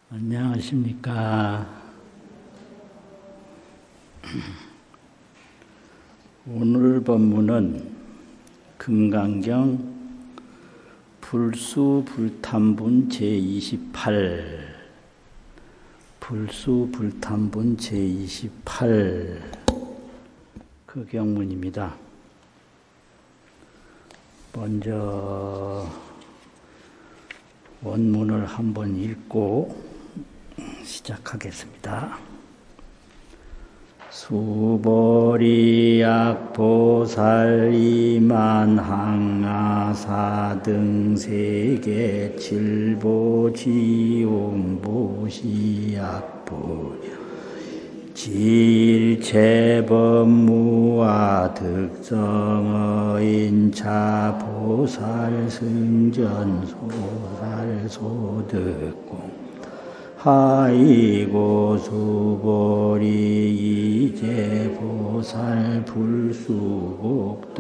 안녕하십니까. 오늘 법문은 금강경 불수불탐분 제28 불수불탐분 제28 그 경문입니다. 먼저 원문을 한번 읽고 시작하겠습니다. 수보리약보살 이만항아사등 세계 칠보지용보시약보 지일체법무와 득성어인차 보살 승전 소살 소득공 하이고 수보리 이제 보살 불수복덕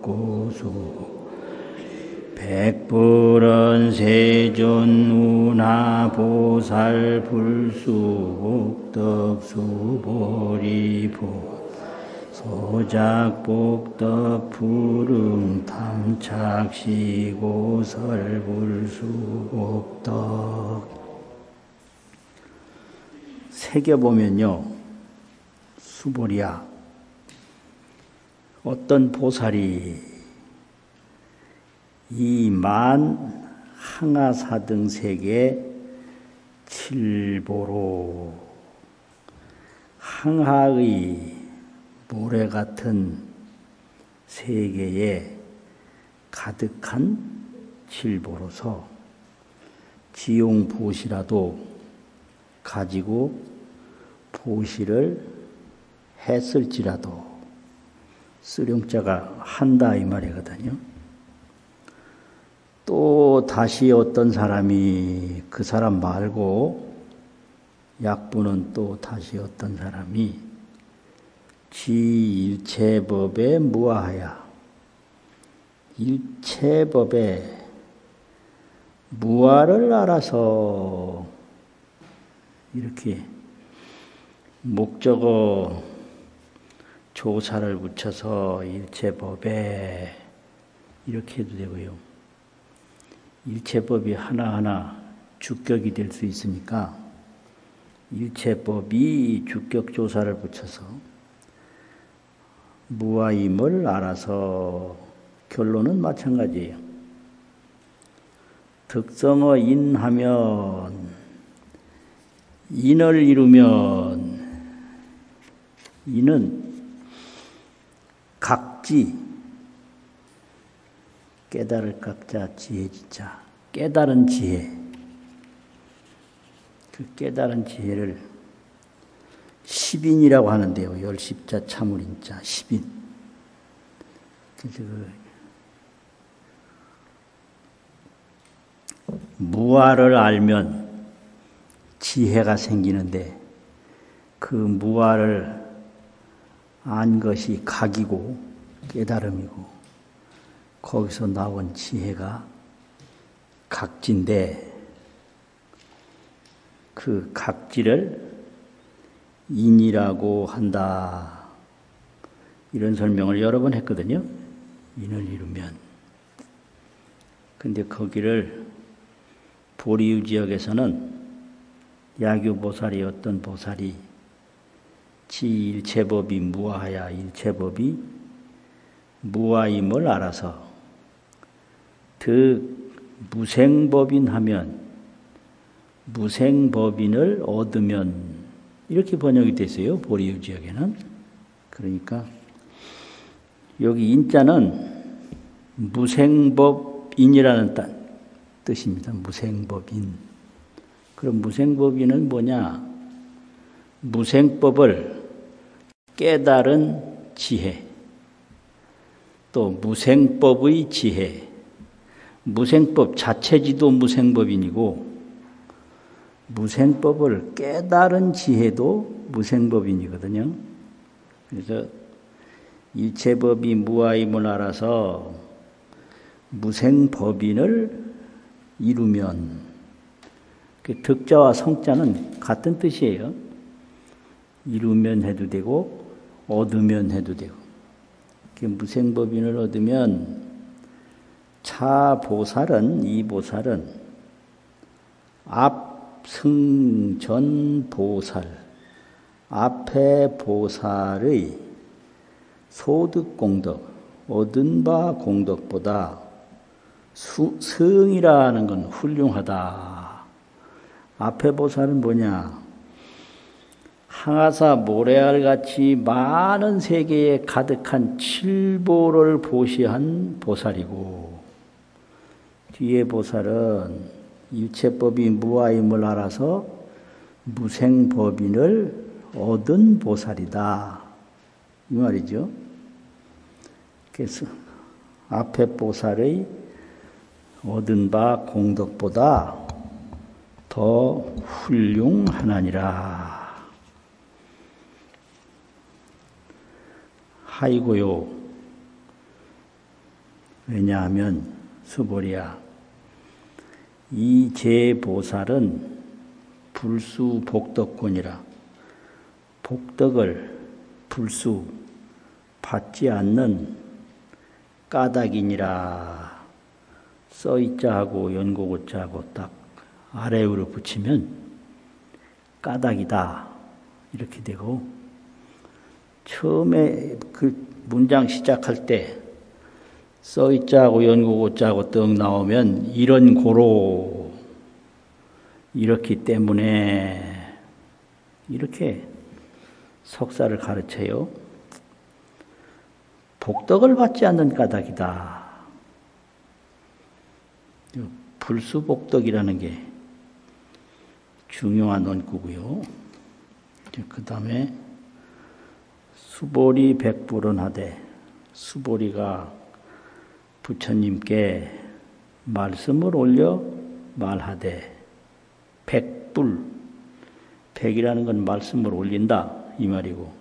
고수 백불은 세존 운하 보살 불수복덕 수보리 보 소작복덕 푸릉 탐착시고설 불수복덕 새겨보면요, 수보리야, 어떤 보살이 이 만 항아사등 세계 칠보로 항하의 모래 같은 세계에 가득한 칠보로서 지용보시라도 가지고 보시를 했을지라도 쓰룡자가 한다 이 말이거든요. 또 다시 어떤 사람이 그 사람 말고 약부는 또 다시 어떤 사람이 지일체법에 무아하야 일체법에 무아를 알아서 이렇게 목적어 조사를 붙여서 일체법에 이렇게 해도 되고요. 일체법이 하나하나 주격이 될 수 있으니까 일체법이 주격 조사를 붙여서 무아임을 알아서 결론은 마찬가지예요. 득성어 인하면 인을 이루면 인은 각지 깨달을 각자 지혜지자 깨달은 지혜 그 깨달은 지혜를 십인이라고 하는데요. 열십자 참을인자 십인 그래서 무아를 알면 지혜가 생기는데 그 무아를 안 것이 각이고 깨달음이고 거기서 나온 지혜가 각지인데 그 각지를 인이라고 한다. 이런 설명을 여러 번 했거든요. 인을 이루면. 근데 거기를 보리유 지역에서는 야규보살이 어떤 보살이 지일체법이 무아하야 일체법이 무아임을 알아서 무생법인 하면 무생법인을 얻으면 이렇게 번역이 됐어요. 보리유 지역에는. 그러니까 여기 인자는 무생법인이라는 뜻입니다. 무생법인. 그럼 무생법인은 뭐냐? 무생법을 깨달은 지혜, 또 무생법의 지혜, 무생법 자체지도 무생법인이고 무생법을 깨달은 지혜도 무생법인이거든요. 그래서 일체법이 무아임을 알아서 무생법인을 이루면 그 득자와 성자는 같은 뜻이에요. 이루면 해도 되고 얻으면 해도 되고. 무생법인을 얻으면 차보살은 이 보살은 앞승전 보살 앞에 보살의 소득 공덕 얻은 바 공덕보다 승이라는 건 훌륭하다. 앞에 보살은 뭐냐? 항아사 모래알같이 많은 세계에 가득한 칠보를 보시한 보살이고, 뒤에 보살은 유체법이 무아임을 알아서 무생법인을 얻은 보살이다. 이 말이죠. 그래서 앞에 보살의 얻은 바 공덕보다 더 훌륭하나니라. 하이고요. 왜냐하면 수보리야, 이 제보살은 불수 복덕권이라 복덕을 불수 받지 않는 까닭이니라. 써있자하고 연고고자하고 딱 아래로 붙이면 까닭이다 이렇게 되고, 처음에 그 문장 시작할 때 써있자하고 연고고자하고 떡 나오면 이런 고로 이렇기 때문에 이렇게 석사를 가르쳐요. 복덕을 받지 않는 까닭이다. 불수복덕이라는 게 중요한 원구고요. 그 다음에 수보리 백불은 하되, 수보리가 부처님께 말씀을 올려 말하되, 백불, 백이라는 건 말씀을 올린다 이 말이고,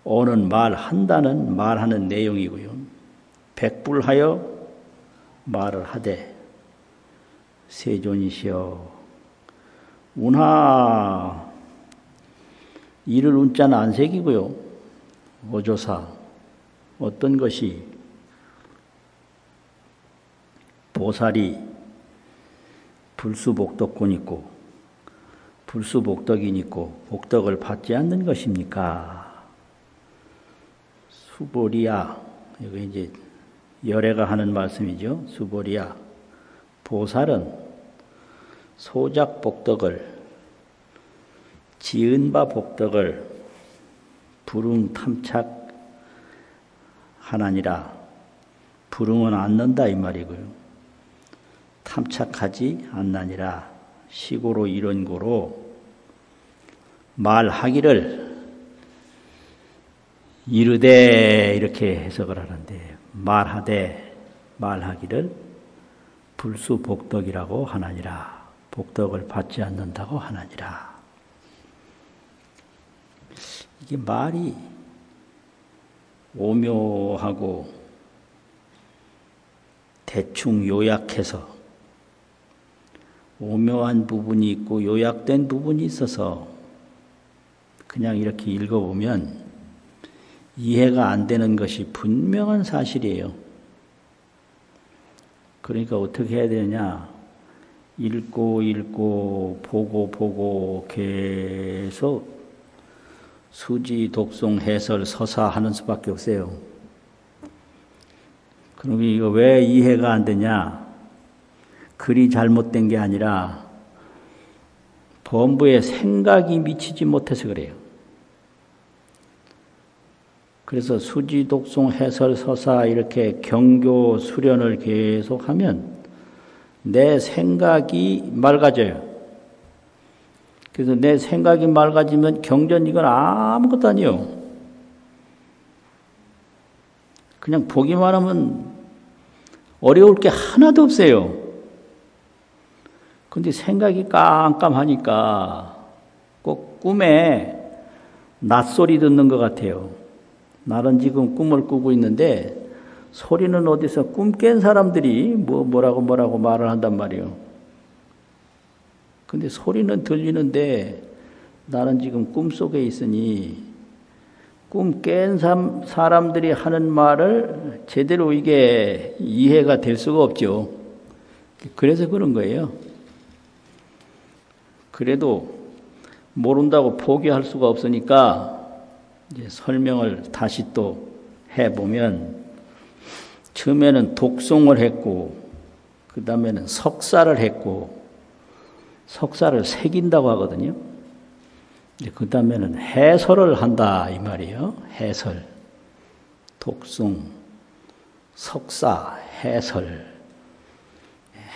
어는 말한다는 말하는 내용이고요. 백불하여 말을 하되, 세존이시여 운하, 이를 운자는 안 새기고요. 어조사, 어떤 것이 보살이 불수복덕군 있고 불수복덕인 있고 복덕을 받지 않는 것입니까? 수보리야, 여기 이제 열애가 하는 말씀이죠. 수보리야, 보살은 소작 복덕을, 지은 바 복덕을 불응 탐착하나니라. 불응은 않는다 이 말이고요. 탐착하지 않나니라. 시고로 이런 고로 말하기를 이르되 이렇게 해석을 하는데, 말하되 말하기를 불수복덕이라고 하나니라. 복덕을 받지 않는다고 하나니라. 이게 말이 오묘하고 대충 요약해서 오묘한 부분이 있고 요약된 부분이 있어서 그냥 이렇게 읽어보면 이해가 안 되는 것이 분명한 사실이에요. 그러니까 어떻게 해야 되냐? 읽고 보고 계속 수지, 독송, 해설, 서사하는 수밖에 없어요. 그럼 이거 왜 이해가 안 되냐? 글이 잘못된 게 아니라 범부에 생각이 미치지 못해서 그래요. 그래서 수지, 독송, 해설, 서사 이렇게 경교, 수련을 계속하면 내 생각이 맑아져요. 그래서 내 생각이 맑아지면 경전 이건 아무것도 아니에요. 그냥 보기만 하면 어려울 게 하나도 없어요. 근데 생각이 깜깜하니까 꼭 꿈에 낯소리 듣는 것 같아요. 나는 지금 꿈을 꾸고 있는데 소리는 어디서 꿈 깬 사람들이 뭐라고 말을 한단 말이에요. 근데 소리는 들리는데 나는 지금 꿈속에 있으니 꿈 깬 사람들이 하는 말을 제대로 이게 이해가 될 수가 없죠. 그래서 그런 거예요. 그래도 모른다고 포기할 수가 없으니까 이제 설명을 다시 또 해보면 처음에는 독송을 했고 그 다음에는 석사를 했고 석사를 새긴다고 하거든요. 그 다음에는 해설을 한다 이 말이에요. 해설, 독송, 석사, 해설.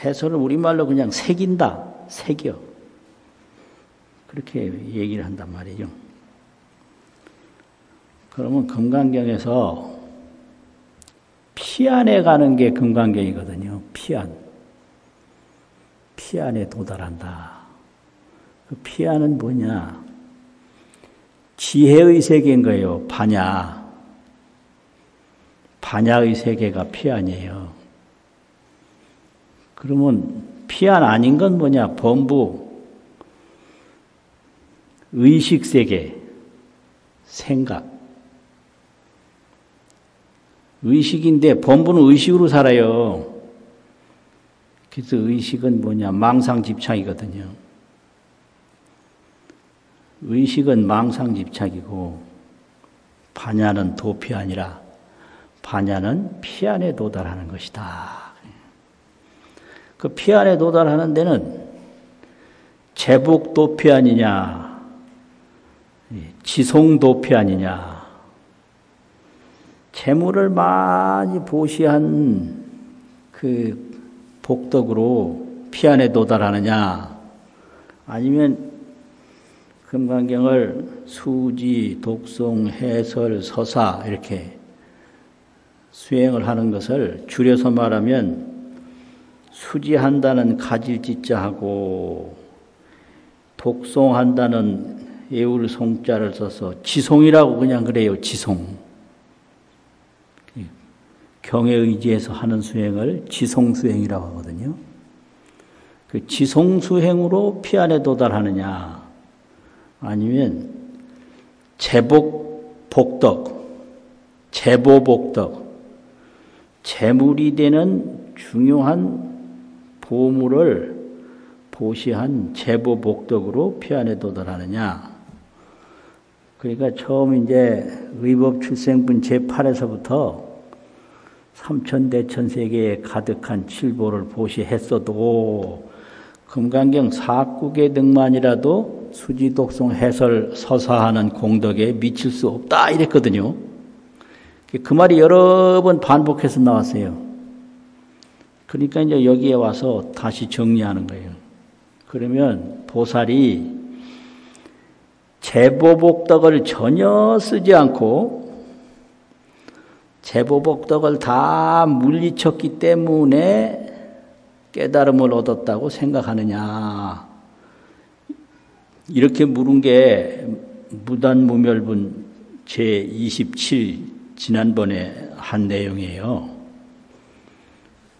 해설은 우리말로 그냥 새긴다, 새겨. 그렇게 얘기를 한단 말이죠. 그러면 금강경에서 피안에 가는 게 금강경이거든요. 피안에 도달한다. 그 피안은 뭐냐? 지혜의 세계인 거예요. 반야의 세계가 피안이에요. 그러면 피안 아닌 건 뭐냐? 범부, 의식 세계, 생각. 의식인데 범부는 의식으로 살아요. 그래서 의식은 뭐냐? 망상집착이거든요. 의식은 망상집착이고 반야는 도피아니라 반야는 피안에 도달하는 것이다. 그 피안에 도달하는 데는 제복도피아니냐 지송도피아니냐 재물을 많이 보시한 그 복덕으로 피안에 도달하느냐 아니면 금강경을 수지, 독송, 해설, 서사 이렇게 수행을 하는 것을 줄여서 말하면 수지한다는 가질지자하고 독송한다는 애울송자를 써서 지송이라고 그냥 그래요. 지송. 경에 의지해서 하는 수행을 지송수행이라고 하거든요. 그 지송수행으로 피안에 도달하느냐 아니면 제복복덕, 제보복덕, 재물이 되는 중요한 보물을 보시한 제보복덕으로 피안에 도달하느냐. 그러니까 처음 이제 의법출생분 제8에서부터 삼천대천세계에 가득한 칠보를 보시했어도 금강경 4국의 등만이라도 수지독송 해설 서사하는 공덕에 미칠 수 없다 이랬거든요. 그 말이 여러 번 반복해서 나왔어요. 그러니까 이제 여기에 와서 다시 정리하는 거예요. 그러면 보살이 제보복덕을 전혀 쓰지 않고 제보복덕을 다 물리쳤기 때문에 깨달음을 얻었다고 생각하느냐. 이렇게 물은 게 무단무멸분 제27 지난번에 한 내용이에요.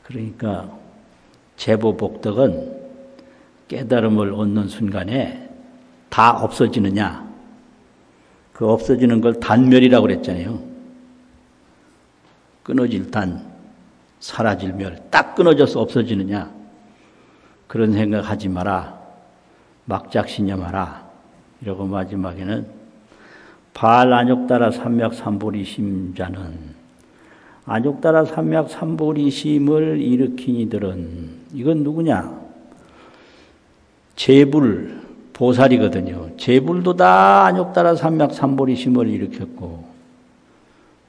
그러니까 제보복덕은 깨달음을 얻는 순간에 다 없어지느냐. 그 없어지는 걸 단멸이라고 그랬잖아요. 끊어질 단, 사라질 멸, 딱 끊어져서 없어지느냐. 그런 생각하지 마라. 막작신념하라. 이러고 마지막에는 발안욕따라 삼맥삼보리심자는 안욕따라 삼맥삼보리심을 일으킨 이들은 이건 누구냐? 제불, 보살이거든요. 제불도 다 안욕따라 삼맥삼보리심을 일으켰고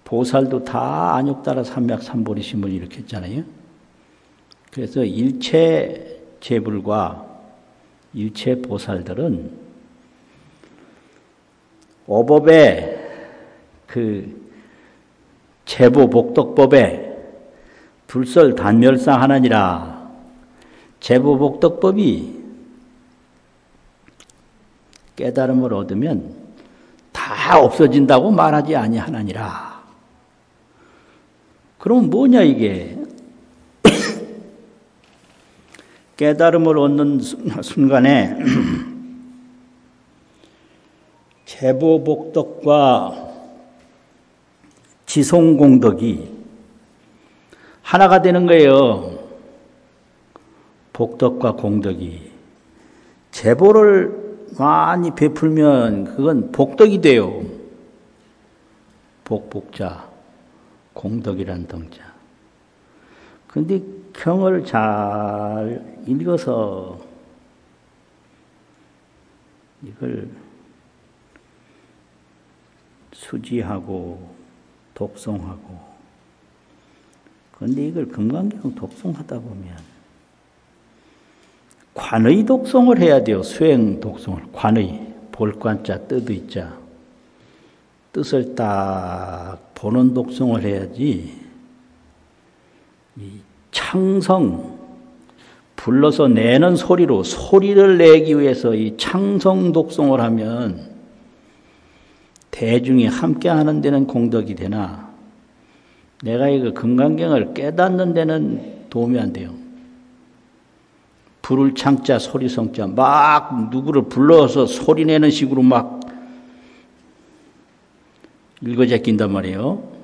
보살도 다 안욕따라 삼맥삼보리심을 일으켰잖아요. 그래서 일체 제불과 일체 보살들은 오법의 그 제보복덕법에 불설 단멸상 하나니라. 제보복덕법이 깨달음을 얻으면 다 없어진다고 말하지 아니하나니라. 그럼 뭐냐 이게? 깨달음을 얻는 순간에 제보복덕과 지송공덕이 하나가 되는 거예요. 복덕과 공덕이. 제보를 많이 베풀면 그건 복덕이 돼요. 복자, 공덕이란 덩자. 근데 경을 잘 읽어서 이걸 수지하고 독송하고, 그런데 이걸 금강경 독송하다 보면 관의 독송을 해야 돼요. 수행 독송을. 관의, 볼관자, 뜻의자. 뜻을 딱 보는 독송을 해야지. 이 창성, 불러서 내는 소리로 소리를 내기 위해서 이 창성 독송을 하면 대중이 함께 하는 데는 공덕이 되나 내가 이거 금강경을 깨닫는 데는 도움이 안 돼요. 부를 창자 소리성자 막 누구를 불러서 소리 내는 식으로 막 읽어제낀단 말이에요.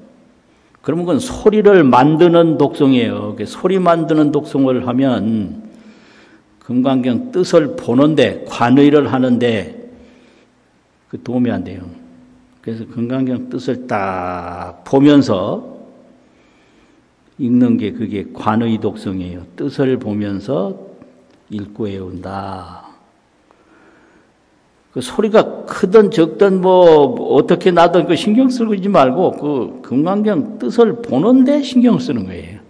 그러면 그건 소리를 만드는 독송이에요. 소리 만드는 독송을 하면 금강경 뜻을 보는데 관의를 하는데 그 도움이 안 돼요. 그래서 금강경 뜻을 딱 보면서 읽는 게 그게 관의 독송이에요. 뜻을 보면서 읽고 외운다. 그 소리가 크든 적든 뭐 어떻게 나든 그 신경 쓰고 있지 말고 그 금강경 뜻을 보는데 신경 쓰는 거예요.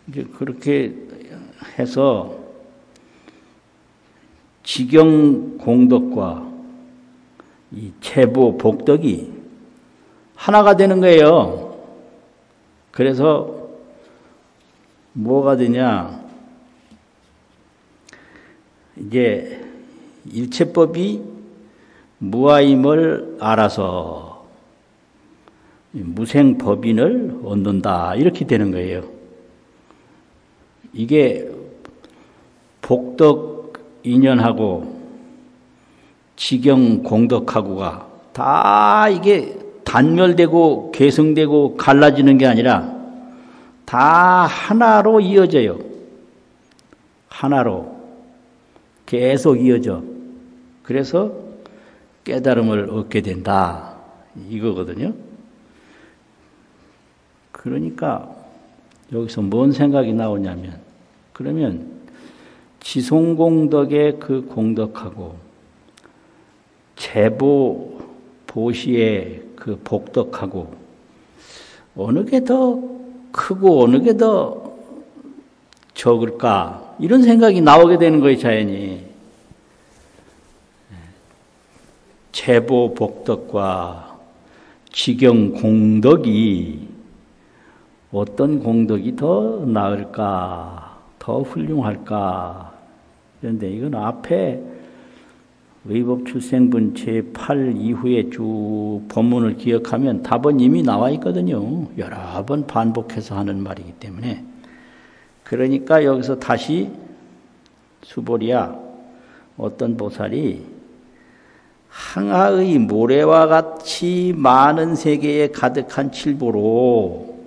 이제 그렇게 해서 지경 공덕과 이 체보 복덕이 하나가 되는 거예요. 그래서 뭐가 되냐? 이제 일체법이 무아임을 알아서 무생법인을 얻는다. 이렇게 되는 거예요. 이게 복덕 인연하고 지경 공덕하고가 다 이게 단멸되고 계승되고 갈라지는 게 아니라 다 하나로 이어져요. 하나로 계속 이어져. 그래서 깨달음을 얻게 된다. 이거거든요. 그러니까 여기서 뭔 생각이 나오냐면, 그러면 지송공덕의 그 공덕하고 제보 보시의 그 복덕하고 어느 게 더 크고 어느 게 더 적을까? 이런 생각이 나오게 되는 거예요, 자연히. 제보 복덕과 지경 공덕이 어떤 공덕이 더 나을까? 더 훌륭할까? 그런데 이건 앞에 의법출생분 제8 이후에 쭉 본문을 기억하면 답은 이미 나와 있거든요. 여러 번 반복해서 하는 말이기 때문에. 그러니까 여기서 다시 수보리야, 어떤 보살이 항하의 모래와 같이 많은 세계에 가득한 칠보로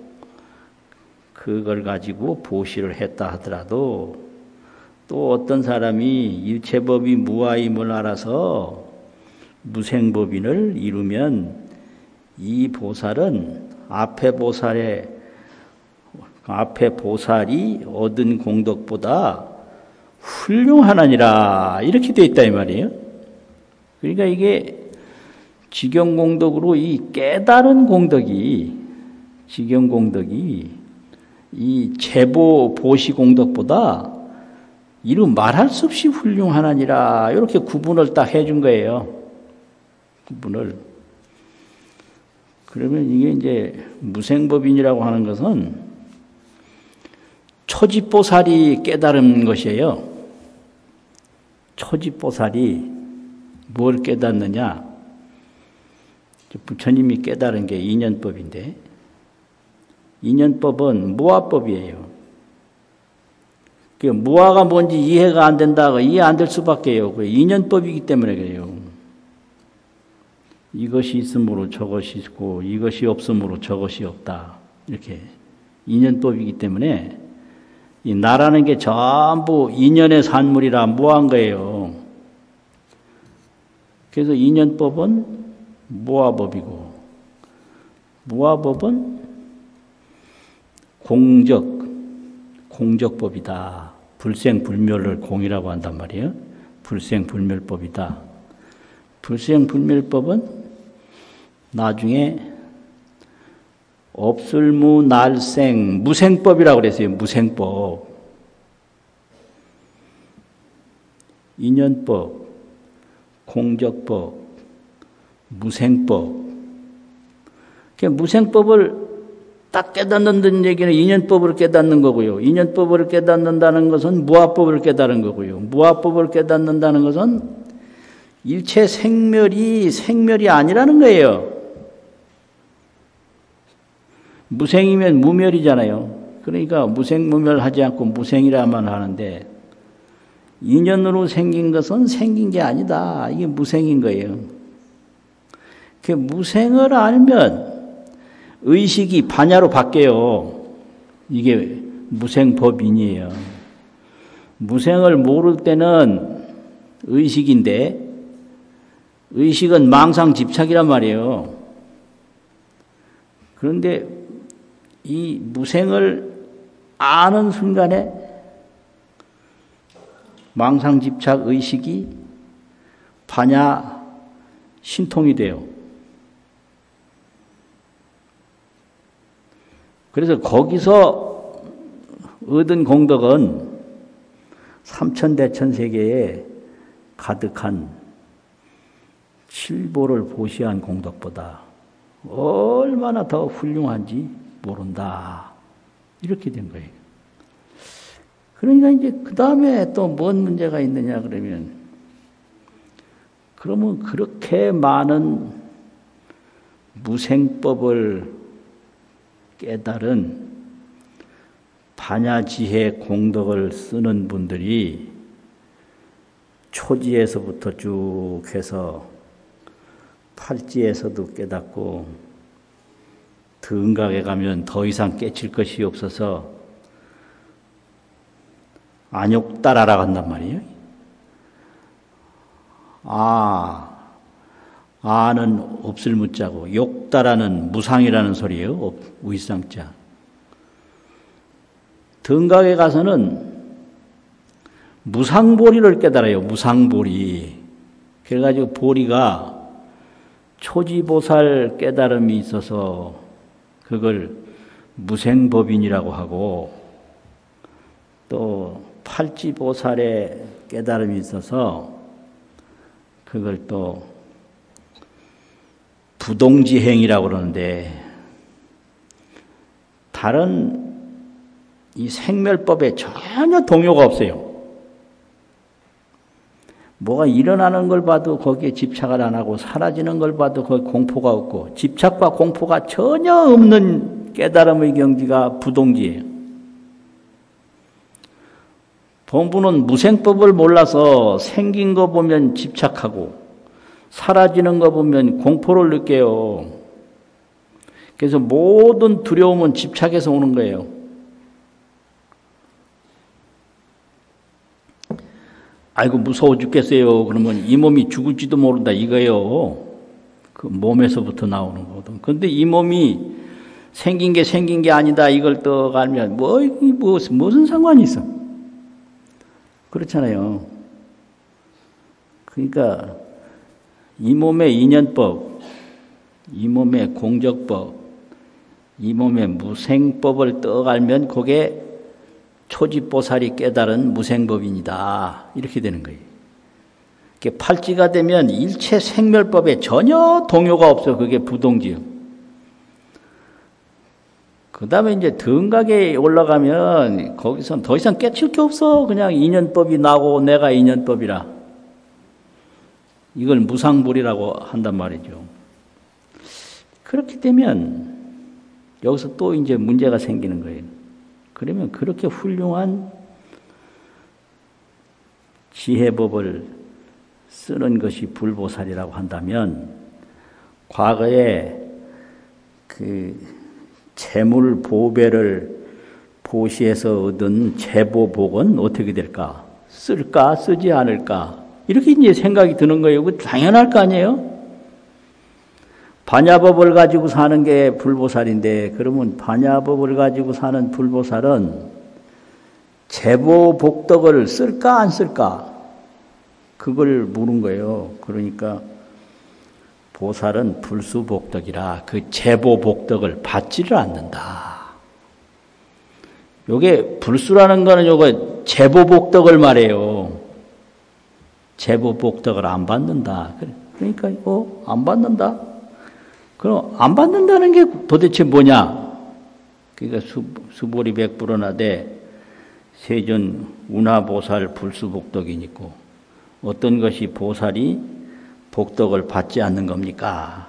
그걸 가지고 보시를 했다 하더라도 또 어떤 사람이 일체법이 무아임을 알아서 무생법인을 이루면 이 보살은 앞에 보살이 얻은 공덕보다 훌륭하나니라 이렇게 되어 있다 이 말이에요. 그러니까 이게 지경공덕으로 이 깨달은 공덕이 지경공덕이 이 제보 보시 공덕보다 이루 말할 수 없이 훌륭하나니라 이렇게 구분을 딱 해준 거예요. 구분을. 그러면 이게 이제 무생법인이라고 하는 것은 초지보살이 깨달은 것이에요. 초지보살이 뭘 깨닫느냐? 부처님이 깨달은 게 인연법인데 인연법은 무아법이에요. 그 무아가 뭔지 이해가 안 된다고 이해 안 될 수밖에요. 그 인연법이기 때문에 그래요. 이것이 있으므로 저것이 있고 이것이 없으므로 저것이 없다. 이렇게 인연법이기 때문에 이 나라는 게 전부 인연의 산물이라 무아한 거예요. 그래서 인연법은 무아법이고 무아법은 공적법이다. 불생불멸을 공이라고 한단 말이에요. 불생불멸법이다. 불생불멸법은 나중에 없을무날생 무생법이라고 그랬어요. 무생법. 인연법, 공적법, 무생법. 무생법을 딱 깨닫는 얘기는 인연법을 깨닫는 거고요. 인연법을 깨닫는다는 것은 무아법을 깨닫는 거고요. 무아법을 깨닫는다는 것은 일체 생멸이 아니라는 거예요. 무생이면 무멸이잖아요. 그러니까 무생무멸하지 않고 무생이라만 하는데 인연으로 생긴 것은 생긴 게 아니다. 이게 무생인 거예요. 그 무생을 알면 의식이 반야로 바뀌어요. 이게 무생법인이에요. 무생을 모를 때는 의식인데 의식은 망상집착이란 말이에요. 그런데 이 무생을 아는 순간에 망상집착 의식이 반야 신통이 돼요. 그래서 거기서 얻은 공덕은 삼천대천세계에 가득한 칠보를 보시한 공덕보다 얼마나 더 훌륭한지 모른다. 이렇게 된 거예요. 그러니까 이제 그 다음에 또 뭔 문제가 있느냐 그러면 그렇게 많은 무생법을 깨달은 반야지혜 공덕을 쓰는 분들이 초지에서부터 쭉 해서 팔지에서도 깨닫고 등각에 가면 더 이상 깨칠 것이 없어서 안욕따라라 간단 말이에요. 아는 없을 무자고 욕따라는 무상이라는 소리예요. 우이상자. 등각에 가서는 무상보리를 깨달아요. 무상보리. 그래가지고 보리가 초지보살 깨달음이 있어서 그걸 무생법인이라고 하고 또 팔지보살의 깨달음이 있어서 그걸 또 부동지행이라고 그러는데 다른 이 생멸법에 전혀 동요가 없어요. 뭐가 일어나는 걸 봐도 거기에 집착을 안 하고 사라지는 걸 봐도 거기 공포가 없고 집착과 공포가 전혀 없는 깨달음의 경지가 부동지예요. 본부는 무생법을 몰라서 생긴 거 보면 집착하고 사라지는 거 보면 공포를 느껴요. 그래서 모든 두려움은 집착에서 오는 거예요. 아이고 무서워 죽겠어요. 그러면 이 몸이 죽을지도 모른다 이거예요. 그 몸에서부터 나오는 거거든. 그런데 이 몸이 생긴 게 아니다 이걸 또 알면 무슨 상관이 있어? 그렇잖아요. 그러니까 이 몸의 인연법, 이 몸의 공적법, 이 몸의 무생법을 떡 알면 그게 초지보살이 깨달은 무생법인이다. 이렇게 되는 거예요. 팔찌가 되면 일체 생멸법에 전혀 동요가 없어. 그게 부동지요. 그 다음에 이제 등각에 올라가면 거기선 더 이상 깨칠 게 없어. 그냥 인연법이 나고 내가 인연법이라. 이걸 무상불이라고 한단 말이죠. 그렇게 되면 여기서 또 이제 문제가 생기는 거예요. 그러면 그렇게 훌륭한 지혜법을 쓰는 것이 불보살이라고 한다면 과거에 그 재물 보배를 보시에서 얻은 재보복은 어떻게 될까? 쓸까? 쓰지 않을까? 이렇게 이제 생각이 드는 거예요. 그 당연할 거 아니에요? 반야법을 가지고 사는 게 불보살인데 그러면 반야법을 가지고 사는 불보살은 재보복덕을 쓸까 안 쓸까? 그걸 물은 거예요. 그러니까 보살은 불수복덕이라 그 재보복덕을 받지를 않는다. 요게 불수라는 거는 요거 재보복덕을 말해요. 재보복덕을 안 받는다. 그러니까 안 받는다. 그럼 안 받는다는 게 도대체 뭐냐? 그러니까 수보리 백불원하되 세존 운하보살 불수복덕이니까 어떤 것이 보살이 복덕을 받지 않는 겁니까?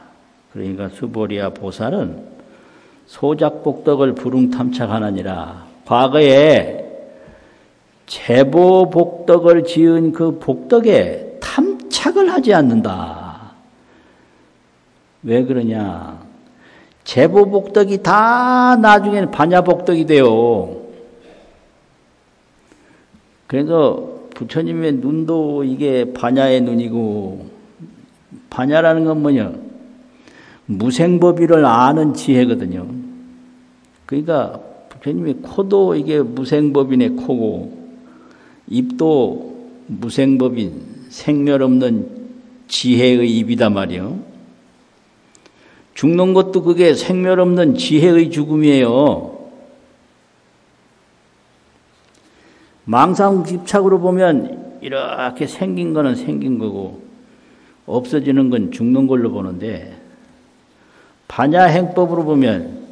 그러니까 수보리아 보살은 소작복덕을 불응탐착하느니라. 과거에 재보복덕을 지은 그 복덕에 탐착을 하지 않는다. 왜 그러냐? 재보복덕이 다 나중에는 반야복덕이 돼요. 그래서 부처님의 눈도 이게 반야의 눈이고, 반야라는 건 뭐냐? 무생법의를 아는 지혜거든요. 그러니까 부처님의 코도 이게 무생법인의 코고, 입도 무생법인 생멸 없는 지혜의 입이다 말이요. 죽는 것도 그게 생멸 없는 지혜의 죽음이에요. 망상집착으로 보면 이렇게 생긴 거는 생긴 거고 없어지는 건 죽는 걸로 보는데, 반야행법으로 보면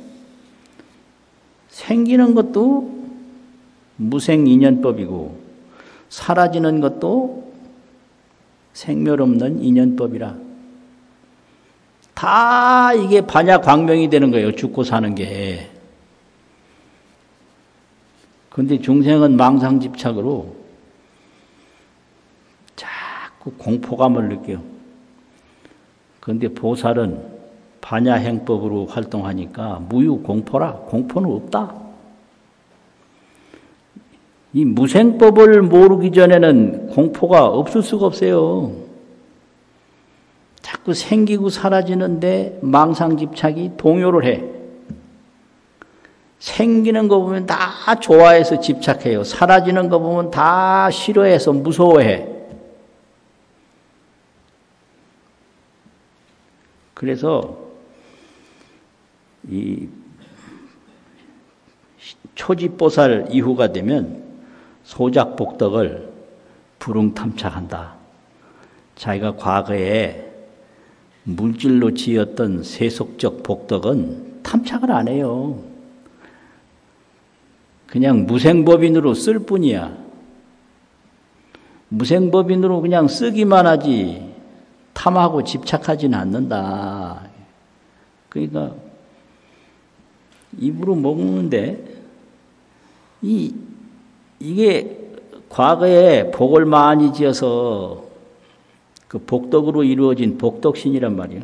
생기는 것도 무생인연법이고 사라지는 것도 생멸 없는 인연법이라 다 이게 반야광명이 되는 거예요. 죽고 사는 게. 그런데 중생은 망상집착으로 자꾸 공포감을 느껴요. 그런데 보살은 반야행법으로 활동하니까 무유공포라. 공포는 없다. 이 무생법을 모르기 전에는 공포가 없을 수가 없어요. 자꾸 생기고 사라지는데 망상집착이 동요를 해. 생기는 거 보면 다 좋아해서 집착해요. 사라지는 거 보면 다 싫어해서 무서워해. 그래서 이 초지보살 이후가 되면 소작복덕을 불응탐착한다. 자기가 과거에 물질로 지었던 세속적 복덕은 탐착을 안 해요. 그냥 무생법인으로 쓸 뿐이야. 무생법인으로 그냥 쓰기만 하지 탐하고 집착하지는 않는다. 그러니까 입으로 먹는데 이게 과거에 복을 많이 지어서 그 복덕으로 이루어진 복덕신이란 말이에요.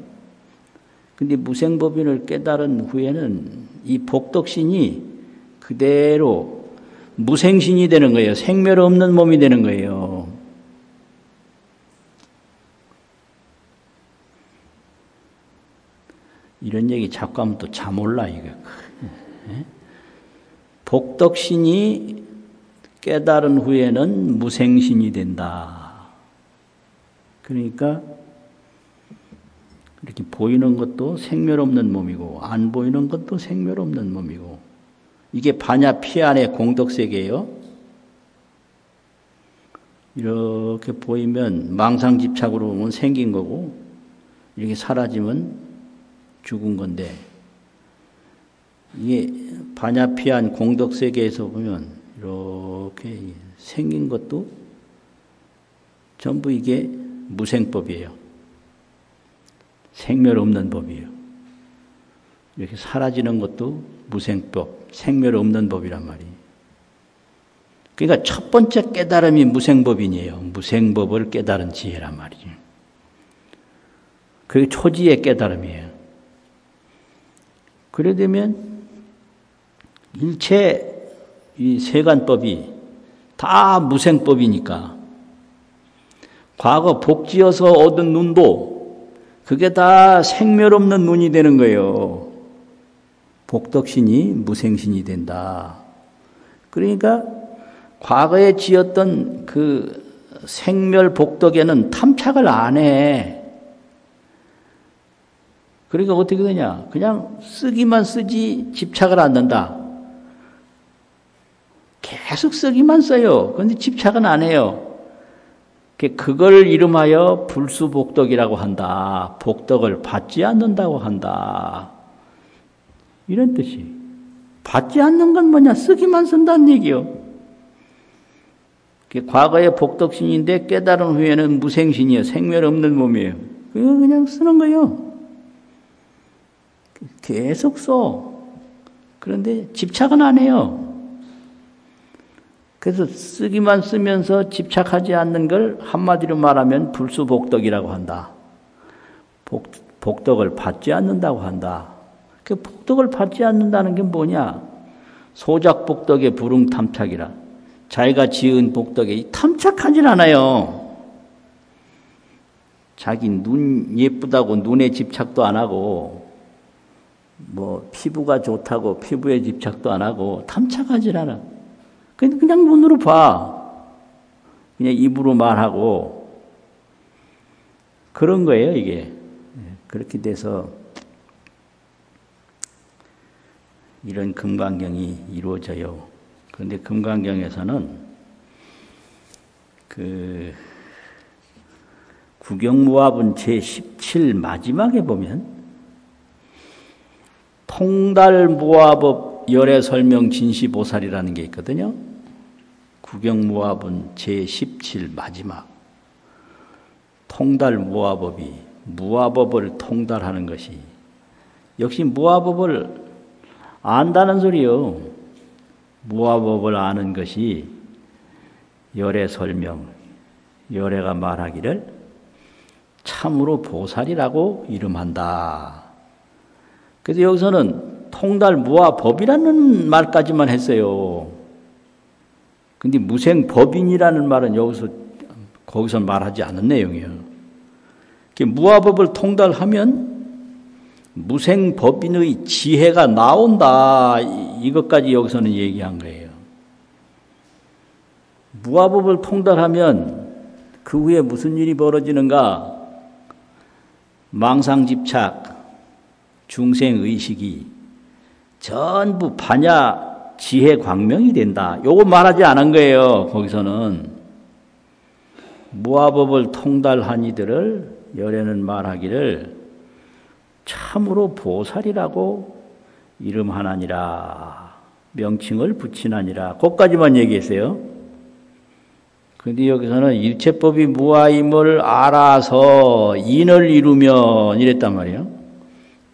근데 무생법인을 깨달은 후에는 이 복덕신이 그대로 무생신이 되는 거예요. 생멸 없는 몸이 되는 거예요. 이런 얘기 자꾸 하면 또 잘 몰라, 이거. 복덕신이 깨달은 후에는 무생신이 된다. 그러니까 이렇게 보이는 것도 생멸 없는 몸이고 안 보이는 것도 생멸 없는 몸이고, 이게 반야 피안의 공덕세계예요. 이렇게 보이면 망상집착으로 보면 생긴 거고 이렇게 사라지면 죽은 건데, 이게 반야 피안 공덕세계에서 보면 이렇게 생긴 것도 전부 이게 무생법이에요. 생멸 없는 법이에요. 이렇게 사라지는 것도 무생법, 생멸 없는 법이란 말이에요. 그러니까 첫 번째 깨달음이 무생법인이에요. 무생법을 깨달은 지혜란 말이죠. 그게 초지의 깨달음이에요. 그래 되면 일체 이 세간법이 다 무생법이니까 과거 복지어서 얻은 눈도 그게 다 생멸 없는 눈이 되는 거예요. 복덕신이 무생신이 된다. 그러니까 과거에 지었던 그 생멸 복덕에는 탐착을 안 해. 그러니까 어떻게 되냐? 그냥 쓰기만 쓰지 집착을 안 한다. 계속 쓰기만 써요. 그런데 집착은 안 해요. 그걸 이름하여 불수복덕이라고 한다. 복덕을 받지 않는다고 한다. 이런 뜻이. 받지 않는 건 뭐냐? 쓰기만 쓴다는 얘기요. 과거의 복덕신인데 깨달은 후에는 무생신이에요. 생멸 없는 몸이에요. 그냥 쓰는 거예요. 계속 써. 그런데 집착은 안 해요. 그래서 쓰기만 쓰면서 집착하지 않는 걸 한마디로 말하면 불수복덕이라고 한다. 복덕을 받지 않는다고 한다. 그 복덕을 받지 않는다는 게 뭐냐? 소작복덕의 불응탐착이라. 자기가 지은 복덕에 탐착하진 않아요. 자기 눈 예쁘다고 눈에 집착도 안 하고 뭐 피부가 좋다고 피부에 집착도 안 하고 탐착하진 않아. 그냥 눈으로 봐. 그냥 입으로 말하고 그런 거예요, 이게. 그렇게 돼서 이런 금강경이 이루어져요. 그런데 금강경에서는 그 구경무화분 제17 마지막에 보면 통달무화법 열애설명 진시보살이라는 게 있거든요. 구경무화분 제17 마지막. 통달무화법이 무화법을 통달하는 것이 역시 무화법을 안다는 소리요. 무화법을 아는 것이 열애설명, 열애가 말하기를 참으로 보살이라고 이름한다. 그래서 여기서는 통달무화법이라는 말까지만 했어요. 근데 무생법인이라는 말은 거기서 말하지 않은 내용이에요. 무화법을 통달하면 무생법인의 지혜가 나온다. 이것까지 여기서는 얘기한 거예요. 무화법을 통달하면 그 후에 무슨 일이 벌어지는가? 망상집착, 중생의식이 전부 반야 지혜 광명이 된다. 요거 말하지 않은 거예요. 거기서는. 무화법을 통달한 이들을 열애는 말하기를 참으로 보살이라고 이름하나니라. 명칭을 붙이나니라. 그것까지만 얘기했어요. 그런데 여기서는 일체법이 무아임을 알아서 인을 이루면 이랬단 말이에요.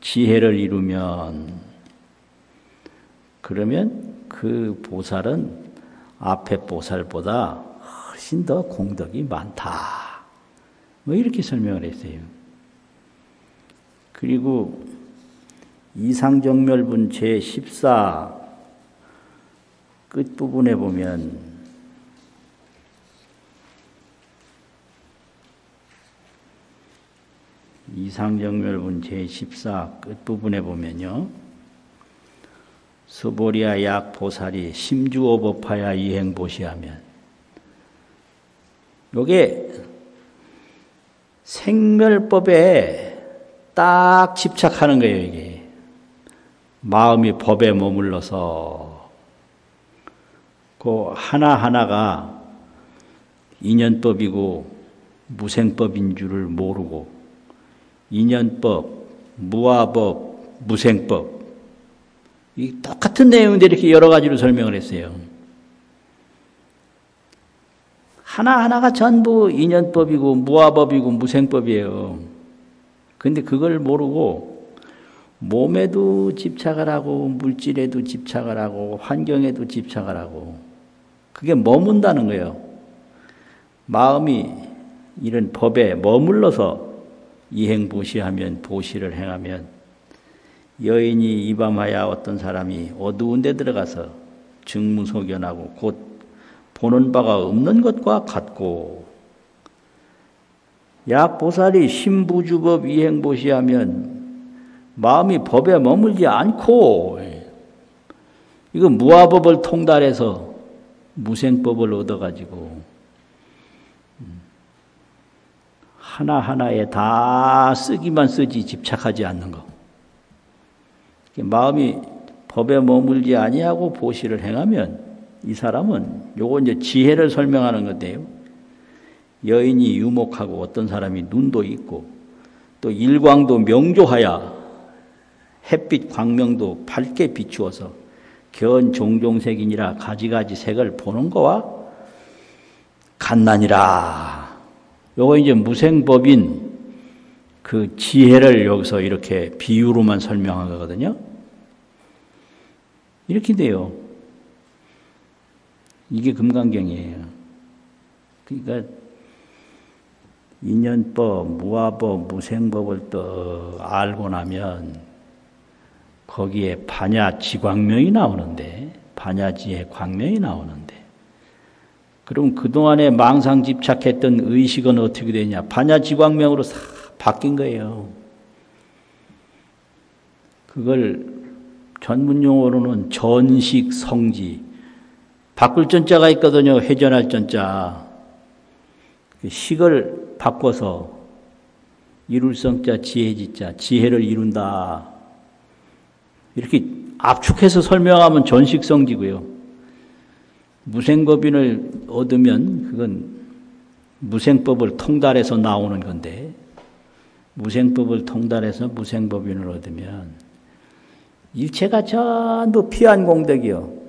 지혜를 이루면 그러면 그 보살은 앞에 보살보다 훨씬 더 공덕이 많다. 뭐 이렇게 설명을 했어요. 그리고 이상정멸분 제14 끝부분에 보면 이상정멸분 제14 끝부분에 보면요. 스보리아 약 보살이 심주오법하야 이행보시하면 요게 생멸법에 딱 집착하는 거예요, 이게. 마음이 법에 머물러서 그 하나하나가 인연법이고 무생법인 줄을 모르고 인연법, 무아법, 무생법 이 똑같은 내용인데 이렇게 여러 가지로 설명을 했어요. 하나하나가 전부 인연법이고 무아법이고 무생법이에요. 그런데 그걸 모르고 몸에도 집착을 하고 물질에도 집착을 하고 환경에도 집착을 하고 그게 머문다는 거예요. 마음이 이런 법에 머물러서 이행보시하면, 보시를 행하면, 여인이 이밤하야 어떤 사람이 어두운 데 들어가서 증무소견하고 곧 보는 바가 없는 것과 같고, 약보살이 신부주법 이행보시하면 마음이 법에 머물지 않고, 이거 무아법을 통달해서 무생법을 얻어가지고 하나하나에 다 쓰기만 쓰지 집착하지 않는 거. 마음이 법에 머물지 아니하고 보시를 행하면 이 사람은, 요거 이제 지혜를 설명하는 건데요. 여인이 유목하고 어떤 사람이 눈도 있고 또 일광도 명조하야 햇빛 광명도 밝게 비추어서 견 종종색이니라 가지가지 색을 보는 거와 같나니라. 요거 이제 무생법인 그 지혜를 여기서 이렇게 비유로만 설명한 거거든요. 이렇게 돼요. 이게 금강경이에요. 그러니까 인연법, 무아법, 무생법을 또 알고 나면 거기에 반야지광명이 나오는데, 반야지의 광명이 나오는데, 그럼 그동안에 망상 집착했던 의식은 어떻게 되냐? 반야지광명으로 싹 바뀐 거예요. 그걸 전문용어로는 전식성지, 바꿀 전자가 있거든요. 회전할 전자. 식을 바꿔서 이룰성자, 지혜지자, 지혜를 이룬다. 이렇게 압축해서 설명하면 전식성지고요. 무생법인을 얻으면 그건 무생법을 통달해서 나오는 건데, 무생법을 통달해서 무생법인을 얻으면 일체가 전부 피안공덕이요.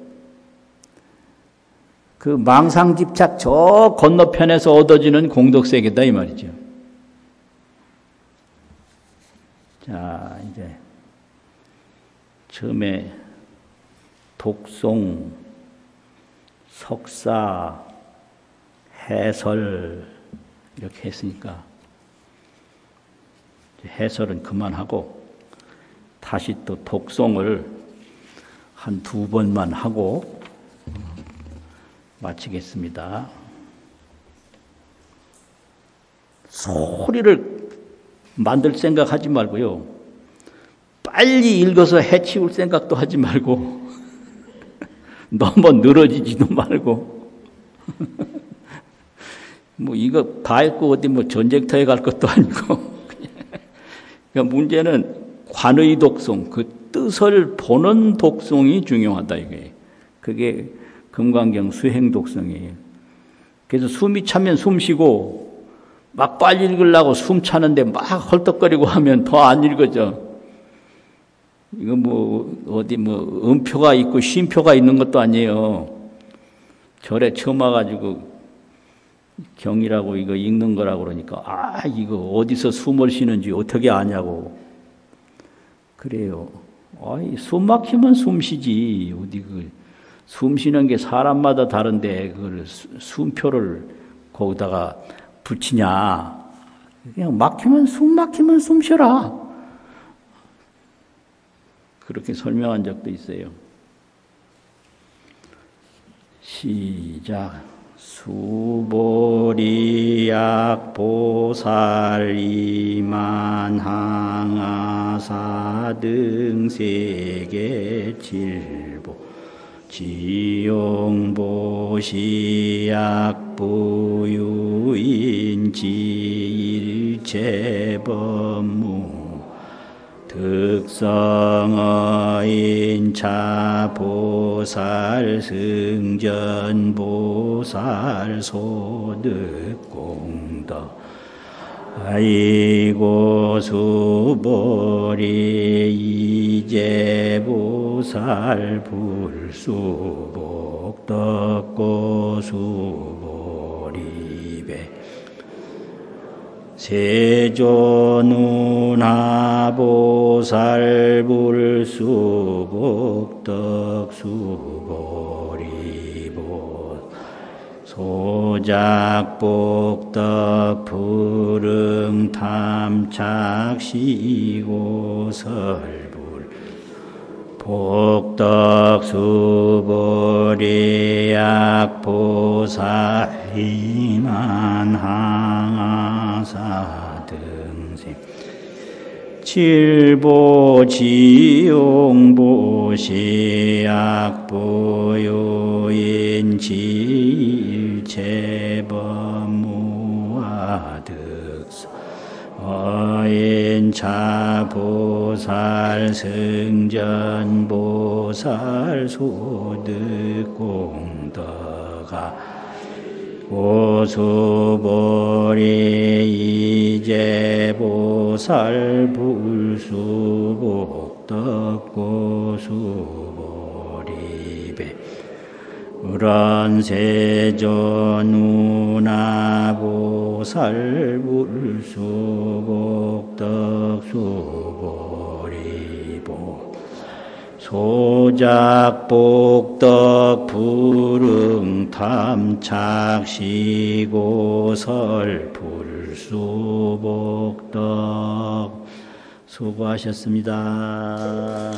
그 망상집착 저 건너편에서 얻어지는 공덕세계다 이 말이죠. 자, 이제 처음에 독송, 석사, 해설 이렇게 했으니까 해설은 그만하고 다시 또 독송을 한 2번만 하고 마치겠습니다. 소리를 만들 생각하지 말고요. 빨리 읽어서 해치울 생각도 하지 말고 너무 늘어지지도 말고 뭐 이거 다 읽고 어디 뭐 전쟁터에 갈 것도 아니고 그러니까 문제는 관의 독송, 그 뜻을 보는 독송이 중요하다 이게. 그게 금강경 수행 독송이에요. 그래서 숨이 차면 숨 쉬고 막 빨리 읽으려고 숨 차는데 막 헐떡거리고 하면 더 안 읽어져. 이거 뭐 어디 뭐 음표가 있고 쉼표가 있는 것도 아니에요. 절에 처음 와가지고 경이라고 이거 읽는 거라고 그러니까 아 이거 어디서 숨을 쉬는지 어떻게 아냐고 그래요. 아이 숨 막히면 숨 쉬지 어디 그 숨 쉬는 게 사람마다 다른데 그걸 숨표를 거기다가 붙이냐? 그냥 숨 막히면 숨 쉬어라. 그렇게 설명한 적도 있어요. 시작. 수보리약보살 이만항아사 등세계칠보 지용보시약부유인지일체법무 득성어인차보살 승전보살 소득공덕 아이고 수보리 이제보살 불수복덕고 수보리배 세조누나보살 불수복덕 수보리보 소작복덕 불응탐착시고 설불 복덕수보리약 보살이만 항하사 등생 칠보지용보시약보요인 질체법무화득서 어인차보살 승전보살 소득공덕아 고수보리 이제보살 불수복덕 고수보리배 우란세존 운하보살 불수복덕 수보리보 소작복덕 불응탐착시고설 불수복덕 수고하셨습니다.